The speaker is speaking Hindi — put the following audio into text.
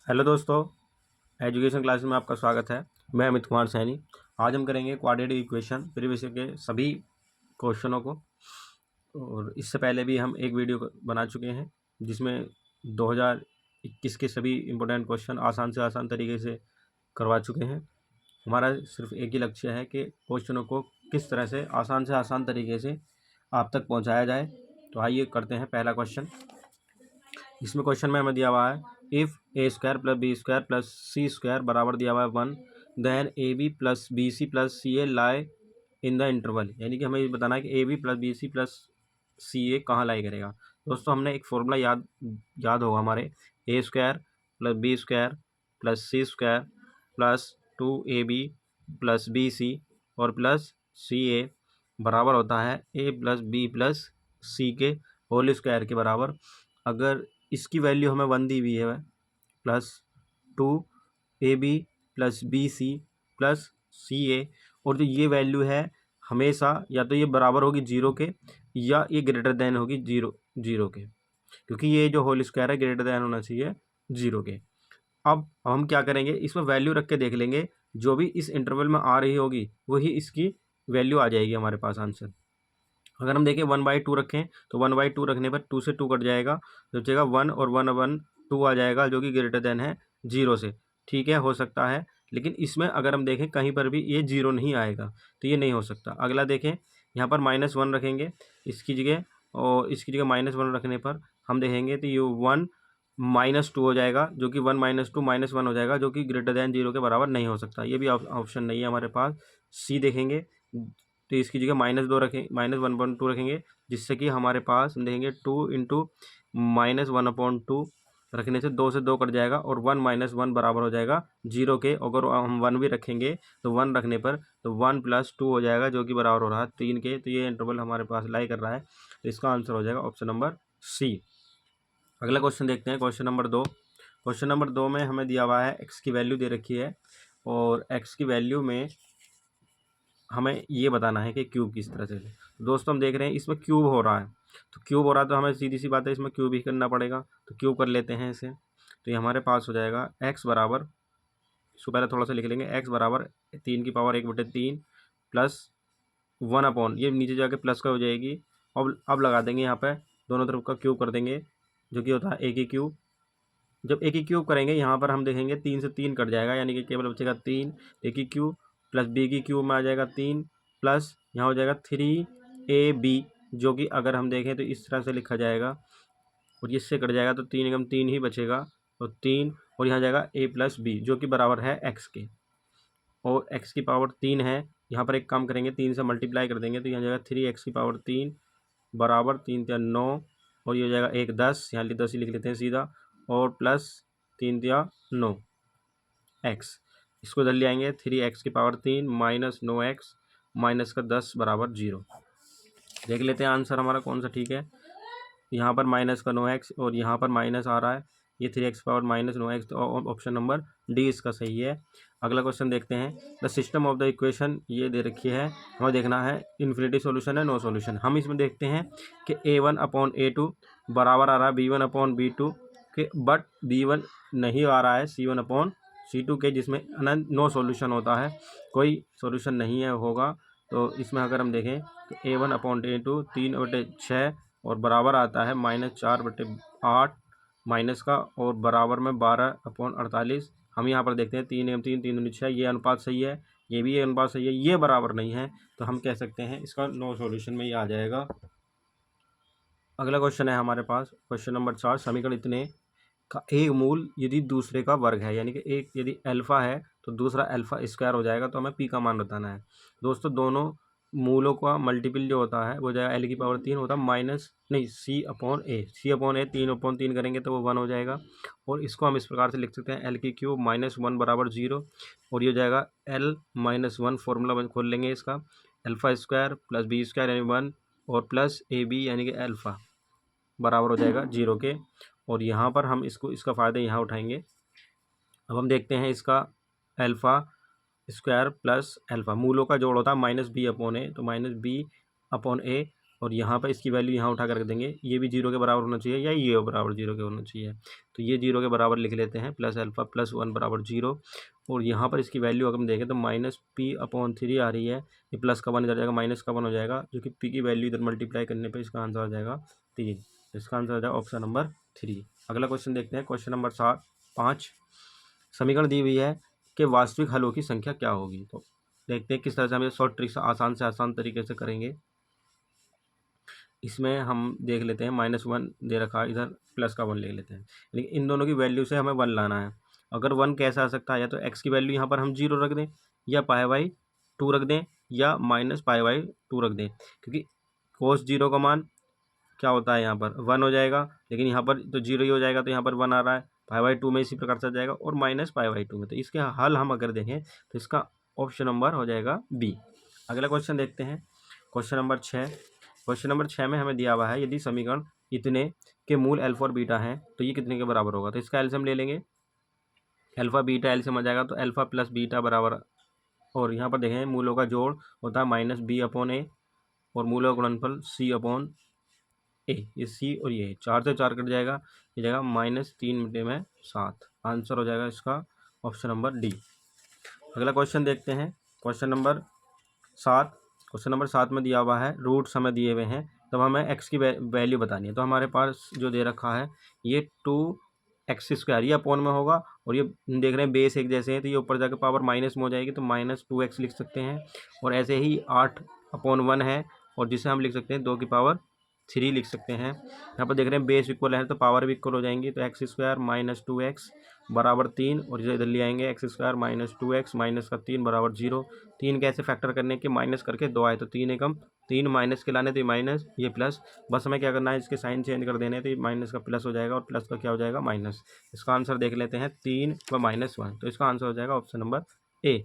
हेलो दोस्तों, एजुकेशन क्लास में आपका स्वागत है। मैं अमित कुमार सैनी। आज हम करेंगे क्वाड्रेटिक इक्वेशन प्रीवियस के सभी क्वेश्चनों को। और इससे पहले भी हम एक वीडियो बना चुके हैं जिसमें 2021 के सभी इम्पोर्टेंट क्वेश्चन आसान से आसान तरीके से करवा चुके हैं। हमारा सिर्फ एक ही लक्ष्य है कि क्वेश्चनों को किस तरह से आसान तरीके से आप तक पहुंचाया जाए। तो आइए करते हैं पहला क्वेश्चन। इसमें क्वेश्चन में हमें दिया हुआ है if A square plus B square plus C square बराबर दिया हुआ है 1, then A B plus B C plus C A lie in the interval. यानी कि हमें ये बताना है कि A B plus B C plus C A कहाँ लाई करेगा। दोस्तों, हमने एक फॉर्मूला याद होगा हमारे, A square plus B square plus C square plus 2ab plus B C और प्लस सी ए बराबर होता है A plus B plus C के होल स्क्वायर के बराबर। अगर इसकी वैल्यू हमें 1 दी हुई है plus 2ab plus B C plus C A, और जो ये वैल्यू है हमेशा या तो ये बराबर होगी 0 के या ये ग्रेटर देन होगी 0 के, क्योंकि ये जो होल स्क्वायर है ग्रेटर देन होना चाहिए 0 के। अब हम क्या करेंगे, इसमें वैल्यू रख के देख लेंगे, जो भी इस इंटरवल में आ रही होगी वही इसकी वैल्यू आ जाएगी हमारे पास आंसर। अगर हम देखें 1/2 रखें तो 1/2 रखने पर 2 से 2 कट जाएगा, तो बचेगा 1 और 1/2 आ जाएगा जो कि ग्रेटर देन है 0 से। ठीक है, हो सकता है, लेकिन इसमें अगर हम देखें कहीं पर भी ये 0 नहीं आएगा तो ये नहीं हो सकता। अगला देखें, यहाँ पर -1 रखेंगे इसकी जगह, और इसकी जगह -1 रखने पर हम देखेंगे तो ये 1 -2 हो जाएगा, जो कि 1 -2 -1 हो जाएगा, जो कि ग्रेटर देन 0 के बराबर नहीं हो सकता। ये भी ऑप्शन नहीं है हमारे पास। सी देखेंगे तो इसकी जगह -2 रखें, -1/2 रखेंगे, जिससे कि हमारे पास हम देखेंगे 2 इंटू -1/2 रखने से 2 से 2 कट जाएगा और 1 - 1 बराबर हो जाएगा 0 के। अगर हम 1 भी रखेंगे तो 1 रखने पर तो 1 + 2 हो जाएगा, जो कि बराबर हो रहा है 3 के। तो ये इंटरवल हमारे पास लाई कर रहा है, तो इसका आंसर हो जाएगा ऑप्शन नंबर सी। अगला क्वेश्चन देखते हैं, क्वेश्चन नंबर 2। क्वेश्चन नंबर 2 में हमें दिया हुआ है एक्स की वैल्यू दे रखी है, और एक्स की वैल्यू में हमें ये बताना है कि क्यूब किस तरह से। दोस्तों, हम देख रहे हैं इसमें क्यूब हो रहा है, तो क्यूब हो रहा है तो हमें सीधी सी बात है इसमें क्यूब ही करना पड़ेगा। तो क्यूब कर लेते हैं इसे। तो ये हमारे पास हो जाएगा एक्स बराबर, इसको पहले थोड़ा सा लिख लेंगे, एक्स बराबर 3⁻⁴ प्लस 1 ये नीचे जाके प्लस का हो जाएगी। अब लगा देंगे यहाँ पे, दोनों तरफ का क्यूब कर देंगे, जो कि होता है ए की क्यूब। जब ए की क्यूब करेंगे यहाँ पर हम देखेंगे 3 से 3 कट जाएगा, यानी कि केवल बचेगा 3 ए की क्यूब प्लस बी की क्यूब में आ जाएगा 3 प्लस यहाँ हो जाएगा 3ab, जो कि अगर हम देखें तो इस तरह से लिखा जाएगा, और इससे कट जाएगा तो 3 एकम 3 ही बचेगा, तो 3 और यहाँ जाएगा a प्लस बी, जो कि बराबर है x के, और x की पावर 3 है। यहाँ पर एक काम करेंगे, 3 से मल्टीप्लाई कर देंगे तो यहाँ जाएगा 3x की पावर 3 बराबर 3 × 9, और ये हो जाएगा 1 10, यहाँ 10 ही लिख लेते हैं सीधा, और प्लस 3 × 9 x। इसको इधर ले आएंगे, 3x की पावर 3 माइनस 9x माइनस का 10 बराबर 0। देख लेते हैं आंसर हमारा कौन सा ठीक है। यहाँ पर माइनस का 9x और यहाँ पर माइनस आ रहा है, ये 3x पावर माइनस 9x, तो ऑप्शन नंबर डी इसका सही है। अगला क्वेश्चन देखते हैं, the system of the equation ये दे रखी है, हमें देखना है इन्फिनिटी सॉल्यूशन है नो सॉल्यूशन। हम इसमें देखते हैं कि a1/a2 बराबर आ रहा है b1/b2 के, बट b1 नहीं आ रहा है c1/c2 के, जिसमें अनंत नो सॉल्यूशन होता है, कोई सॉल्यूशन नहीं है होगा। तो इसमें अगर हम देखें तो a1/a2 3/6 और बराबर आता है -4/8 माइनस का, और बराबर में 12/48। हम यहाँ पर देखते हैं 3 3 3 दूनी 6, ये अनुपात सही है, ये भी ये अनुपात सही है, ये बराबर नहीं है, तो हम कह सकते हैं इसका नो सॉल्यूशन में ये आ जाएगा। अगला क्वेश्चन है हमारे पास, क्वेश्चन नंबर 4, समीकरण इतने का एक मूल यदि दूसरे का वर्ग है, यानी कि एक यदि अल्फा है तो दूसरा अल्फा स्क्वायर हो जाएगा, तो हमें पी का मान बताना है। दोस्तों, दोनों मूलों का मल्टीपल जो होता है वो जाएगा एल की पावर 3 होता है माइनस नहीं सी अपॉन ए 3/3 करेंगे तो वो 1 हो जाएगा, और इसको हम इस प्रकार से लिख सकते हैं एल की क्यूब -1 बराबर 0, और ये हो जाएगा L-1 फॉर्मूला खोल लेंगे इसका, alpha square plus B square यानी 1 और प्लस ए बी यानी कि अल्फा बराबर हो जाएगा 0 के, और यहाँ पर हम इसका फ़ायदा यहाँ उठाएंगे। अब हम देखते हैं इसका अल्फ़ा स्क्वायर प्लस अल्फ़ा मूलों का जोड़ होता है -b/a, तो -b/a और यहाँ पर इसकी वैल्यू यहाँ उठा कर रख देंगे, ये भी 0 के बराबर होना चाहिए या ये बराबर 0 के होना चाहिए, तो ये 0 के बराबर लिख लेते हैं, प्लस अल्फ़ा प्लस 1 बराबर 0। और यहाँ पर इसकी वैल्यू अगर हम देखें तो -p/3 आ रही है, ये प्लस का 1 इधर जाएगा, माइनस का 1 हो जाएगा, जो कि p की वैल्यू इधर मल्टीप्लाई करने पर इसका आंसर आ जाएगा 3। इसका आंसर आ जाएगा ऑप्शन नंबर 3। अगला क्वेश्चन देखते हैं, क्वेश्चन नंबर 5। समीकरण दी हुई है कि वास्तविक हलों की संख्या क्या होगी। तो देखते हैं किस तरह से हम ये शॉर्ट ट्रिक से आसान तरीके से करेंगे। इसमें हम देख लेते हैं, -1 दे रखा है, इधर प्लस का 1 ले लेते हैं, लेकिन इन दोनों की वैल्यू से हमें 1 लाना है। अगर 1 कैसे आ सकता है, या तो x की वैल्यू यहाँ पर हम 0 रख दें, या π/2 रख दें, या -π/2 रख दें, क्योंकि cos 0 का मान क्या होता है यहाँ पर 1 हो जाएगा, लेकिन यहाँ पर तो 0 ही हो जाएगा, तो यहाँ पर 1 आ रहा है, π/2 में इसी प्रकार से आ जाएगा, और -π/2 में। तो इसके हल हम अगर देखें तो इसका ऑप्शन नंबर हो जाएगा बी। अगला क्वेश्चन देखते हैं, क्वेश्चन नंबर 6। क्वेश्चन नंबर 6 में हमें दिया हुआ है, यदि समीकरण इतने के मूल अल्फा और बीटा हैं तो ये कितने के बराबर होगा। तो इसका एलसीएम ले लेंगे, अल्फा बीटा एलसीएम आ जाएगा, तो अल्फा प्लस बीटा बराबर, और यहाँ पर देखें मूलों का जोड़ होता है -b/a, और मूलों का गुणनफल c/a। ये c और ये 4 से 4 कट जाएगा, ये जाएगा -3/7। आंसर हो जाएगा इसका ऑप्शन नंबर डी। अगला क्वेश्चन देखते हैं, क्वेश्चन नंबर 7। क्वेश्चन नंबर 7 में दिया हुआ है, रूट्स हमें दिए हुए हैं, तब हमें x की वैल्यू बतानी है। तो हमारे पास जो दे रखा है ये 2x², ये अपॉन में होगा, और ये देख रहे हैं बेस एक जैसे हैं, तो ये ऊपर जाकर पावर माइनस में हो जाएगी, तो -2x लिख सकते हैं। और ऐसे ही 8/1 है, और जिसे हम लिख सकते हैं 2⁻³ लिख सकते हैं। यहाँ पर देख रहे हैं बेस इक्वल है तो पावर भी इक्वल हो जाएंगी, तो x² - 2x बराबर 3, और इसे इधर ले आएंगे, x² - 2x माइनस का 3 बराबर 0। 3 कैसे फैक्टर करने के, माइनस करके 2 आए, तो 3 एकम 3 माइनस के लाने, तो ये माइनस, ये प्लस, बस हमें क्या करना है, इसके साइन चेंज कर देने, तो ये माइनस का प्लस हो जाएगा, और प्लस का क्या हो जाएगा, माइनस। इसका आंसर देख लेते हैं, 3 व -1, तो इसका आंसर हो जाएगा ऑप्शन नंबर ए।